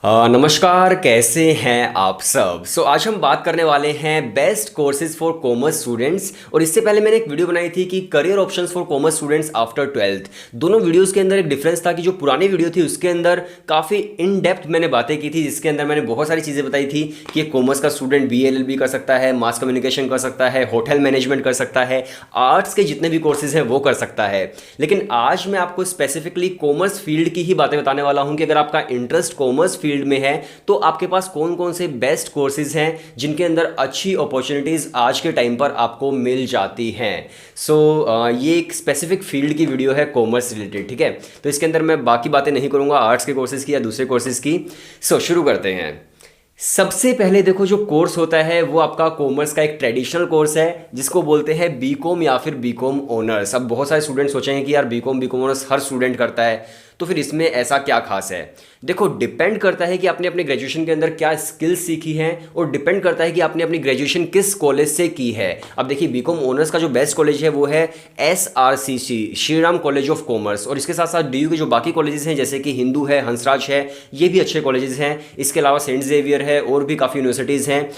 नमस्कार, कैसे हैं आप सब। आज हम बात करने वाले हैं best courses for commerce students. और इससे पहले मैंने एक वीडियो बनाई थी कि career options for commerce students after 12th। दोनों वीडियोस के अंदर एक डिफरेंस था कि जो पुरानी वीडियो थी उसके अंदर काफ़ी इन डेप्थ मैंने बातें की थी, जिसके अंदर मैंने बहुत सारी चीज़ें बताई थी कि एक कॉमर्स का स्टूडेंट BA LLB कर सकता है, मास कम्युनिकेशन कर सकता है, होटल मैनेजमेंट कर सकता है, आर्ट्स के जितने भी कोर्सेज हैं वो कर सकता है। लेकिन आज मैं आपको स्पेसिफिकली कॉमर्स फील्ड की ही बातें बताने वाला हूँ कि अगर आपका इंटरेस्ट कॉमर्स फील्ड में है तो आपके पास कौन कौन से बेस्ट कोर्सेज हैं जिनके अंदर अच्छी अपॉर्चुनिटीज आज के टाइम पर आपको मिल जाती हैं। ये एक स्पेसिफिक फील्ड की वीडियो है कॉमर्स रिलेटेड, ठीक है। तो इसके अंदर मैं बाकी बातें नहीं करूंगा आर्ट्स के कोर्सेज की या दूसरे कोर्सेज की। शुरू करते हैं। सबसे पहले देखो, जो कोर्स होता है वो आपका कॉमर्स का एक ट्रेडिशनल कोर्स है जिसको बोलते हैं बीकॉम या फिर बीकॉम ऑनर्स। अब बहुत सारे स्टूडेंट सोचेंगे कि यार बीकॉम ऑनर्स हर स्टूडेंट करता है, तो फिर इसमें ऐसा क्या खास है। देखो, डिपेंड करता है कि आपने अपने ग्रेजुएशन के अंदर क्या स्किल्स सीखी हैं और डिपेंड करता है कि आपने अपनी ग्रेजुएशन किस कॉलेज से की है। अब देखिए, बीकॉम ऑनर्स का जो बेस्ट कॉलेज है वो है SRCC, Shri Ram college of commerce. और इसके साथ साथ DU के जो बाकी कॉलेजेस हैं जैसे कि हिंदू है, हंसराज है, ये भी अच्छे कॉलेजेस हैं। इसके अलावा सेंट जेवियर है और भी काफ़ी यूनिवर्सिटीज़ हैं।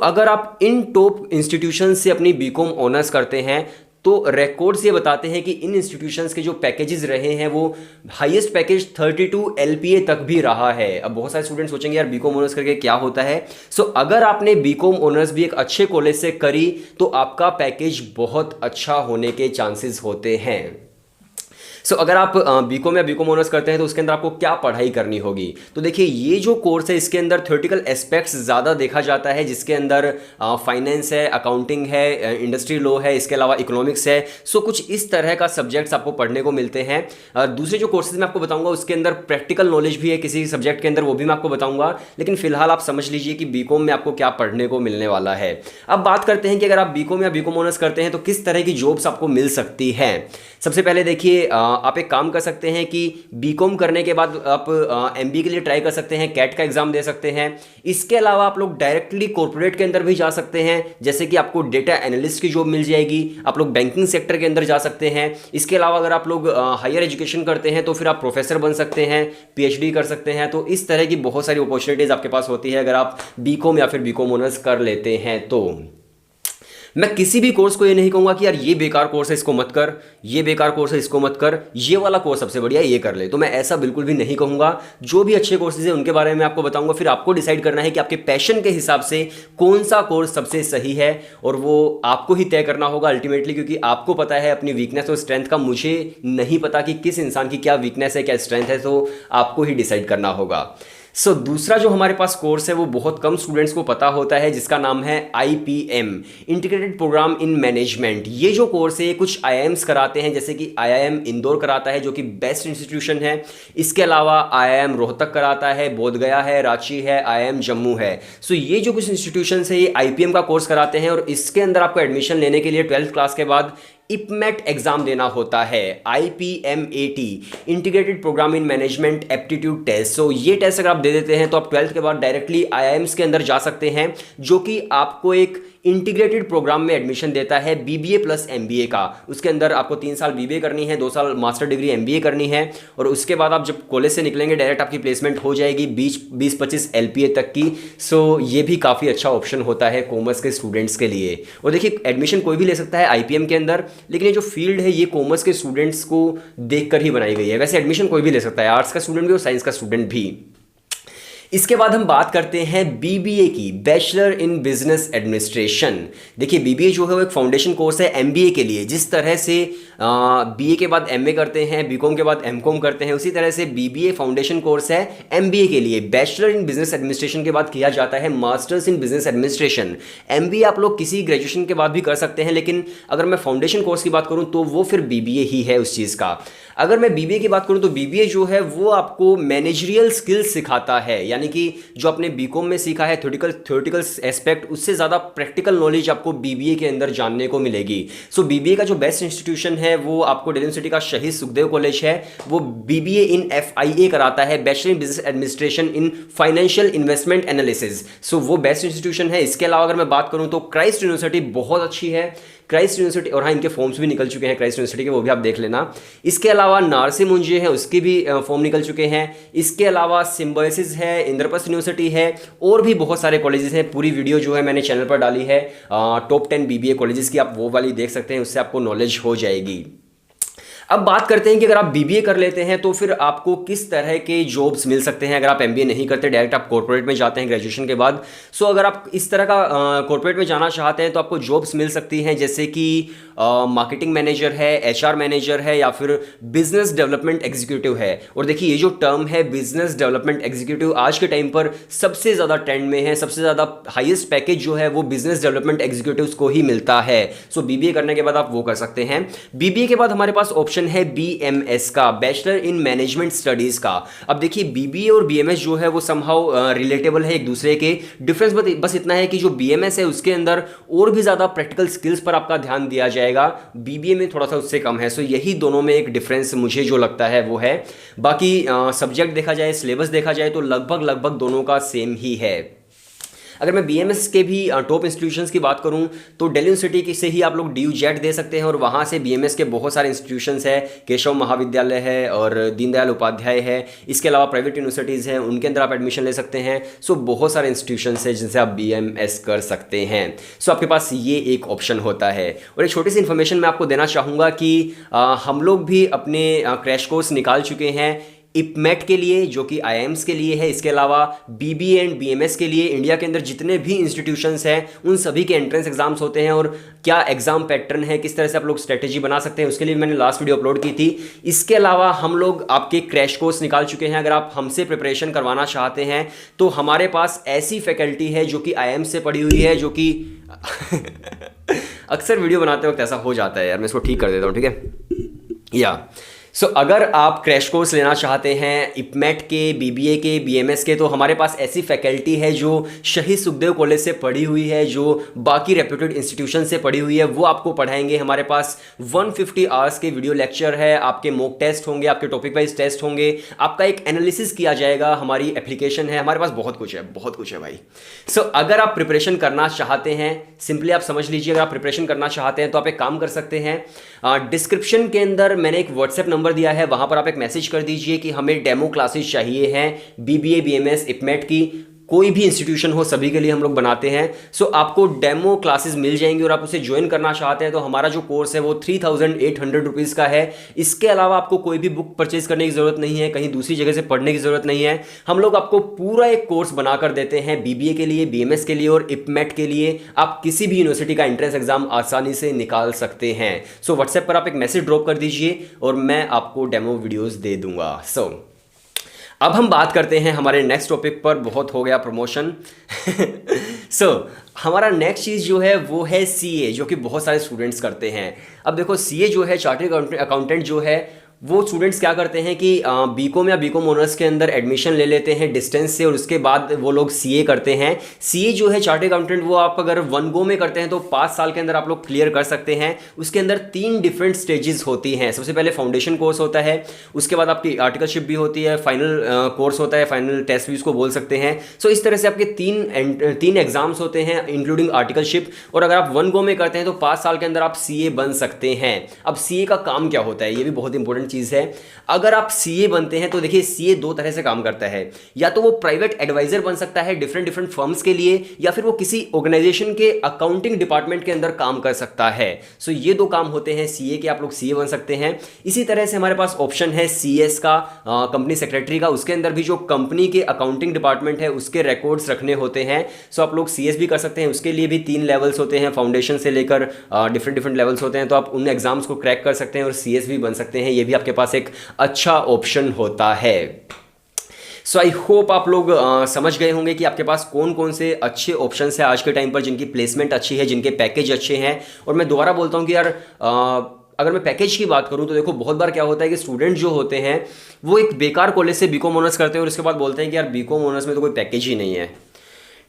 अगर आप इन टॉप इंस्टीट्यूशन से अपनी बीकॉम ऑनर्स करते हैं तो रिकॉर्ड्स ये बताते हैं कि इन इंस्टीट्यूशंस के जो पैकेजेस रहे हैं वो हाईएस्ट पैकेज 32 LPA तक भी रहा है। अब बहुत सारे स्टूडेंट सोचेंगे यार बीकॉम ऑनर्स करके क्या होता है। अगर आपने बीकॉम ऑनर्स भी एक अच्छे कॉलेज से करी तो आपका पैकेज बहुत अच्छा होने के चांसेस होते हैं। अगर आप बीकॉम या बीकॉम ऑनर्स करते हैं तो उसके अंदर आपको क्या पढ़ाई करनी होगी। तो देखिए, ये जो कोर्स है इसके अंदर थ्योरेटिकल एस्पेक्ट्स ज़्यादा देखा जाता है, जिसके अंदर फाइनेंस है, अकाउंटिंग है, इंडस्ट्री लॉ है, इसके अलावा इकोनॉमिक्स है। कुछ इस तरह का सब्जेक्ट्स आपको पढ़ने को मिलते हैं। दूसरे जो कोर्सेज मैं आपको बताऊंगा उसके अंदर प्रैक्टिकल नॉलेज भी है किसी सब्जेक्ट के अंदर, वो भी मैं आपको बताऊंगा। लेकिन फिलहाल आप समझ लीजिए कि बीकॉम में आपको क्या पढ़ने को मिलने वाला है। अब बात करते हैं कि अगर आप बीकॉम या बीकॉम ऑनर्स करते हैं तो किस तरह की जॉब्स आपको मिल सकती हैं। सबसे पहले देखिए, आप एक काम कर सकते हैं कि बीकॉम करने के बाद आप MBA के लिए ट्राई कर सकते हैं, कैट का एग्जाम दे सकते हैं। इसके अलावा आप लोग डायरेक्टली कॉर्पोरेट के अंदर भी जा सकते हैं, जैसे कि आपको डेटा एनालिस्ट की जॉब मिल जाएगी। आप लोग बैंकिंग सेक्टर के अंदर जा सकते हैं। इसके अलावा अगर आप लोग हायर एजुकेशन करते हैं तो फिर आप प्रोफेसर बन सकते हैं, PhD कर सकते हैं। तो इस तरह की बहुत सारी अपॉर्चुनिटीज़ आपके पास होती है अगर आप बीकॉम या फिर बीकॉम ऑनर्स कर लेते हैं। तो मैं किसी भी कोर्स को ये नहीं कहूँगा कि यार ये बेकार कोर्स है इसको मत कर, ये बेकार कोर्स है इसको मत कर, ये वाला कोर्स सबसे बढ़िया ये कर ले। तो मैं ऐसा बिल्कुल भी नहीं कहूँगा। जो भी अच्छे कोर्सेज हैं उनके बारे में आपको बताऊँगा, फिर आपको डिसाइड करना है कि आपके पैशन के हिसाब से कौन सा कोर्स सबसे सही है, और वो आपको ही तय करना होगा अल्टीमेटली, क्योंकि आपको पता है अपनी वीकनेस और स्ट्रेंथ का। मुझे नहीं पता कि किस इंसान की क्या वीकनेस है, क्या स्ट्रेंथ है, तो आपको ही डिसाइड करना होगा। दूसरा जो हमारे पास कोर्स है वो बहुत कम स्टूडेंट्स को पता होता है, जिसका नाम है IPM, integrated programme in management. ये जो कोर्स है कुछ IIMs कराते हैं, जैसे कि IIM इंदौर कराता है जो कि बेस्ट इंस्टीट्यूशन है। इसके अलावा IIM रोहतक कराता है, बोधगया है, रांची है, IIM जम्मू है। ये जो कुछ इंस्टीट्यूशन है ये IPM का कोर्स कराते हैं, और इसके अंदर आपको एडमिशन लेने के लिए 12th क्लास के बाद IPMET एग्जाम देना होता है। IPMAT, integrated programme in management aptitude test. ये टेस्ट अगर आप दे देते हैं तो आप 12th के बाद डायरेक्टली IIMs के अंदर जा सकते हैं, जो कि आपको एक इंटीग्रेटेड प्रोग्राम में एडमिशन देता है BBA प्लस MBA का। उसके अंदर आपको 3 साल BBA करनी है, 2 साल मास्टर डिग्री MBA करनी है, और उसके बाद आप जब कॉलेज से निकलेंगे डायरेक्ट आपकी प्लेसमेंट हो जाएगी 20-25 LPA तक की। ये भी काफ़ी अच्छा ऑप्शन होता है कॉमर्स के स्टूडेंट्स के लिए। और देखिए, एडमिशन कोई भी ले सकता है IPM के अंदर, लेकिन ये जो फील्ड है ये कॉमर्स के स्टूडेंट्स को देखकर ही बनाई गई है। वैसे एडमिशन कोई भी ले सकता है, आर्ट्स का स्टूडेंट भी और साइंस का स्टूडेंट भी। इसके बाद हम बात करते हैं BBA की, बैचलर इन बिजनेस एडमिनिस्ट्रेशन। देखिए, BBA जो है वो एक फाउंडेशन कोर्स है MBA के लिए। जिस तरह से BA के बाद MA करते हैं, BCom के बाद MCom करते हैं, उसी तरह से BBA फाउंडेशन कोर्स है MBA के लिए। बैचलर इन बिजनेस एडमिनिस्ट्रेशन के बाद किया जाता है masters in business administration. MBA आप लोग किसी ग्रेजुएशन के बाद भी कर सकते हैं, लेकिन अगर मैं फाउंडेशन कोर्स की बात करूं तो वो फिर BBA ही है उस चीज़ का। अगर मैं BBA की बात करूं तो BBA जो है वो आपको मैनेजरियल स्किल्स सिखाता है, यानी कि जो आपने बीकॉम में सीखा है थ्योरेटिकल एस्पेक्ट, उससे ज़्यादा प्रैक्टिकल नॉलेज आपको BBA के अंदर जानने को मिलेगी। BBA का जो बेस्ट इंस्टीट्यूशन है वो आपको दिल्ली यूनिवर्सिटी का शहीद सुखदेव कॉलेज है। वो BBA इन FIA कराता है, bachelor in business administration in financial investment analysis. वो बेस्ट इंस्टीट्यूशन है। इसके अलावा अगर मैं बात करूँ तो क्राइस्ट यूनिवर्सिटी बहुत अच्छी है। क्राइस्ट यूनिवर्सिटी, और हाँ इनके फॉर्म्स भी निकल चुके हैं क्राइस्ट यूनिवर्सिटी के, वो भी आप देख लेना। इसके अलावा नारसी मुंजे है, उसके भी फॉर्म निकल चुके हैं। इसके अलावा सिम्बायोसिस है, इंद्रप्रस्थ यूनिवर्सिटी है, और भी बहुत सारे कॉलेजेस हैं। पूरी वीडियो जो है मैंने चैनल पर डाली है टॉप 10 बीबीए कॉलेजेस की, आप वो वाली देख सकते हैं, उससे आपको नॉलेज हो जाएगी। अब बात करते हैं कि अगर आप बीबीए कर लेते हैं तो फिर आपको किस तरह के जॉब्स मिल सकते हैं। अगर आप एमबीए नहीं करते, डायरेक्ट आप कॉर्पोरेट में जाते हैं ग्रेजुएशन के बाद, सो अगर आप इस तरह का कॉर्पोरेट में जाना चाहते हैं तो आपको जॉब्स मिल सकती हैं, जैसे कि मार्केटिंग मैनेजर है, एचआर मैनेजर है, या फिर बिजनेस डेवलपमेंट एग्जीक्यूटिव है। और देखिए ये जो टर्म है बिजनेस डेवलपमेंट एग्जीक्यूटिव आज के टाइम पर सबसे ज़्यादा ट्रेंड में है। सबसे ज़्यादा हाईएस्ट पैकेज जो है वो बिजनेस डेवलपमेंट एग्जीक्यूटिव्स को ही मिलता है। सो बीबीए करने के बाद आप वो कर सकते हैं। बीबीए के बाद हमारे पास ऑप्शन है बीएमएस का, बैचलर इन मैनेजमेंट स्टडीज का। अब देखिए बीबीए और बीएमएस जो है वो समहाउ रिलेटेबल है एक दूसरे के। डिफरेंस बस इतना है कि जो बीएमएस है उसके अंदर और भी ज़्यादा प्रैक्टिकल स्किल्स पर आपका ध्यान दिया जाएगा, बीबीए में थोड़ा सा उससे कम है। सो यही दोनों में एक डिफरेंस मुझे जो लगता है वो है। बाकी सब्जेक्ट देखा जाए, सिलेबस देखा जाए तो लगभग दोनों का सेम ही है। अगर मैं बीएमएस के भी टॉप इंस्टीट्यूशंस की बात करूं तो दिल्ली यूनिवर्सिटी से ही आप लोग DU जेट दे सकते हैं, और वहां से बीएमएस के बहुत सारे इंस्टीट्यूशंस है, केशव महाविद्यालय है और दीनदयाल उपाध्याय है। इसके अलावा प्राइवेट यूनिवर्सिटीज़ हैं, उनके अंदर आप एडमिशन ले सकते हैं। सो बहुत सारे इंस्टीट्यूशंस हैं जिनसे आप बीएमएस कर सकते हैं। सो आपके पास ये एक ऑप्शन होता है। और एक छोटी सी इन्फॉर्मेशन मैं आपको देना चाहूँगा कि हम लोग भी अपने क्रैश कोर्स निकाल चुके हैं इपमेट के लिए, जो कि IIMs के लिए है। इसके अलावा बीबीए एंड बीएमएस के लिए इंडिया के अंदर जितने भी इंस्टीट्यूशंस हैं उन सभी के एंट्रेंस एग्जाम्स होते हैं, और क्या एग्जाम पैटर्न है, किस तरह से आप लोग स्ट्रेटेजी बना सकते हैं, उसके लिए मैंने लास्ट वीडियो अपलोड की थी। इसके अलावा हम लोग आपके क्रैश कोर्स निकाल चुके हैं। अगर आप हमसे प्रिपरेशन करवाना चाहते हैं तो हमारे पास ऐसी फैकल्टी है जो कि IIMs से पढ़ी हुई है, जो कि अक्सर वीडियो बनाते वक्त ऐसा हो जाता है यार, मैं इसको ठीक कर देता हूँ, ठीक है या। सो अगर आप क्रैश कोर्स लेना चाहते हैं इपमेट के, बीबीए के, बीएमएस के, तो हमारे पास ऐसी फैकल्टी है जो शहीद सुखदेव कॉलेज से पढ़ी हुई है, जो बाकी रेप्यूटेड इंस्टीट्यूशन से पढ़ी हुई है, वो आपको पढ़ाएंगे। हमारे पास 150 आवर्स के वीडियो लेक्चर है, आपके मॉक टेस्ट होंगे, आपके टॉपिक वाइज टेस्ट होंगे, आपका एक एनालिसिस किया जाएगा, हमारी एप्लीकेशन है, हमारे पास बहुत कुछ है भाई। सो अगर आप प्रिपरेशन करना चाहते हैं, सिंपली आप समझ लीजिए, अगर आप प्रिपरेशन करना चाहते हैं तो आप एक काम कर सकते हैं, डिस्क्रिप्शन के अंदर मैंने एक व्हाट्सएप नंबर दिया है, वहां पर आप एक मैसेज कर दीजिए कि हमें डेमो क्लासेस चाहिए हैं बीबीए, बीएमएस, इपमेट की, कोई भी इंस्टीट्यूशन हो सभी के लिए हम लोग बनाते हैं। सो आपको डेमो क्लासेस मिल जाएंगी और आप उसे ज्वाइन करना चाहते हैं तो हमारा जो कोर्स है वो 3800 रुपीज़ का है। इसके अलावा आपको कोई भी बुक परचेज करने की ज़रूरत नहीं है, कहीं दूसरी जगह से पढ़ने की ज़रूरत नहीं है। हम लोग आपको पूरा एक कोर्स बनाकर देते हैं बीबीए के लिए, बीएमएस के लिए और इपमेट के लिए। आप किसी भी यूनिवर्सिटी का एंट्रेंस एग्जाम आसानी से निकाल सकते हैं। सो व्हाट्सएप पर आप एक मैसेज ड्रॉप कर दीजिए और मैं आपको डेमो वीडियोज़ दे दूंगा। अब हम बात करते हैं हमारे नेक्स्ट टॉपिक पर। बहुत हो गया प्रमोशन। हमारा नेक्स्ट चीज़ जो है वो है CA, जो कि बहुत सारे स्टूडेंट्स करते हैं। अब देखो CA जो है, चार्टर्ड अकाउंटेंट जो है, वो स्टूडेंट्स क्या करते हैं कि बीकॉम या बीकॉम ऑनर्स के अंदर एडमिशन ले लेते हैं डिस्टेंस से, और उसके बाद वो लोग CA करते हैं। CA जो है चार्टर्ड अकाउंटेंट, वो आप अगर 1 गो में करते हैं तो 5 साल के अंदर आप लोग क्लियर कर सकते हैं। उसके अंदर 3 डिफरेंट स्टेजेस होती हैं। सबसे पहले फाउंडेशन कोर्स होता है, उसके बाद आपकी आर्टिकलशिप भी होती है, फाइनल कोर्स होता है, फाइनल टेस्ट भी उसको बोल सकते हैं। सो इस तरह से आपके 3 एग्जाम्स होते हैं इंक्लूडिंग आर्टिकलशिप, और अगर आप 1 गो में करते हैं तो 5 साल के अंदर आप CA बन सकते हैं। अब CA का काम क्या होता है, ये भी बहुत इंपॉर्टेंट चीज़ है। अगर आप CA बनते हैं तो देखिए CA 2 तरह से काम करता है, या तो वो प्राइवेट एडवाइजर बन सकता है डिफरेंट फर्म्स के लिए, या फिर वो किसी ऑर्गेनाइजेशन के अकाउंटिंग डिपार्टमेंट के अंदर काम कर सकता है। सो ये 2 काम होते हैं CA के, आप लोग CA बन सकते हैं। इसी तरह से हमारे पास ऑप्शन है CS का, कंपनी सेक्रेटरी का। उसके अंदर भी जो कंपनी के अकाउंटिंग डिपार्टमेंट है उसके रिकॉर्ड्स रखने होते हैं। सो आप लोग CS भी कर सकते हैं। उसके लिए भी 3 लेवल्स होते हैं, फाउंडेशन से लेकर डिफरेंट लेवल्स होते हैं। तो आप उन एग्जाम्स को क्रैक कर सकते हैं और CS भी बन सकते हैं। ये भी आपके पास एक अच्छा ऑप्शन होता है। सो आई होप आप लोग समझ गए होंगे कि आपके पास कौन कौन से अच्छे ऑप्शंस हैं आज के टाइम पर, जिनकी प्लेसमेंट अच्छी है, जिनके पैकेज अच्छे हैं। और मैं दोबारा बोलता हूं कि यार अगर मैं पैकेज की बात करूं तो देखो बहुत बार क्या होता है कि स्टूडेंट जो होते हैं वो एक बेकार कॉलेज से बीकॉम ऑनर्स करते हैं और उसके बाद बोलते हैं कि यार बीकॉम ऑनर्स में तो कोई पैकेज ही नहीं है।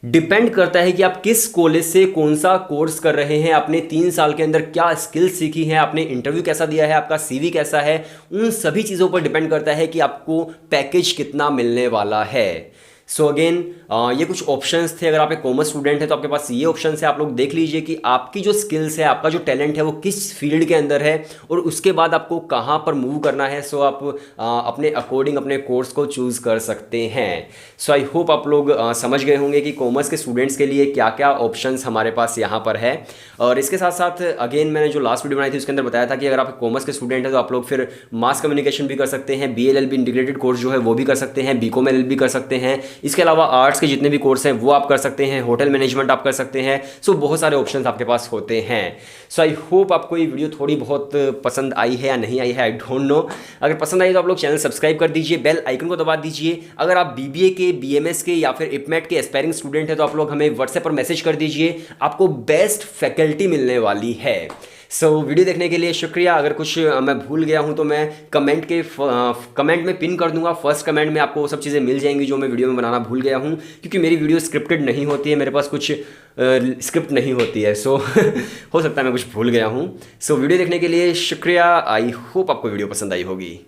डिपेंड करता है कि आप किस कॉलेज से कौन सा कोर्स कर रहे हैं, आपने 3 साल के अंदर क्या स्किल्स सीखी हैं, आपने इंटरव्यू कैसा दिया है, आपका CV कैसा है, उन सभी चीज़ों पर डिपेंड करता है कि आपको पैकेज कितना मिलने वाला है। सो अगेन ये कुछ ऑप्शंस थे। अगर आप एक कॉमर्स स्टूडेंट है तो आपके पास ये ऑप्शन है, आप लोग देख लीजिए कि आपकी जो स्किल्स है, आपका जो टैलेंट है वो किस फील्ड के अंदर है और उसके बाद आपको कहाँ पर मूव करना है। सो आप अपने अकॉर्डिंग अपने कोर्स को चूज़ कर सकते हैं। सो आई होप आप लोग समझ गए होंगे कि कॉमर्स के स्टूडेंट्स के लिए क्या क्या ऑप्शंस हमारे पास यहाँ पर है। और इसके साथ साथ अगेन मैंने जो लास्ट वीडियो बनाई थी उसके अंदर बताया था कि अगर आप कॉमर्स के स्टूडेंट हैं तो आप लोग फिर मास कम्युनिकेशन भी कर सकते हैं, BLLB इंटीग्रेटेड कोर्स जो है वो भी कर सकते हैं, BCom LLB कर सकते हैं। इसके अलावा आर्ट्स के जितने भी कोर्स हैं वो आप कर सकते हैं, होटल मैनेजमेंट आप कर सकते हैं। सो बहुत सारे ऑप्शंस आपके पास होते हैं। सो आई होप आपको ये वीडियो थोड़ी बहुत पसंद आई है या नहीं आई है, आई डोंट नो। अगर पसंद आई तो आप लोग चैनल सब्सक्राइब कर दीजिए, बेल आइकन को दबा दीजिए। अगर आप BBA के, BMS के या फिर IPMET के एस्पायरिंग स्टूडेंट है तो आप लोग हमें व्हाट्सएप पर मैसेज कर दीजिए, आपको बेस्ट फैकल्टी मिलने वाली है। सो वीडियो देखने के लिए शुक्रिया। अगर कुछ मैं भूल गया हूं तो मैं कमेंट में पिन कर दूंगा। फर्स्ट कमेंट में आपको वो सब चीज़ें मिल जाएंगी जो मैं वीडियो में बनाना भूल गया हूं, क्योंकि मेरी वीडियो स्क्रिप्टेड नहीं होती है, मेरे पास कुछ स्क्रिप्ट नहीं होती है। सो हो सकता है मैं कुछ भूल गया हूं। सो वीडियो देखने के लिए शुक्रिया। आई होप आपको वीडियो पसंद आई होगी।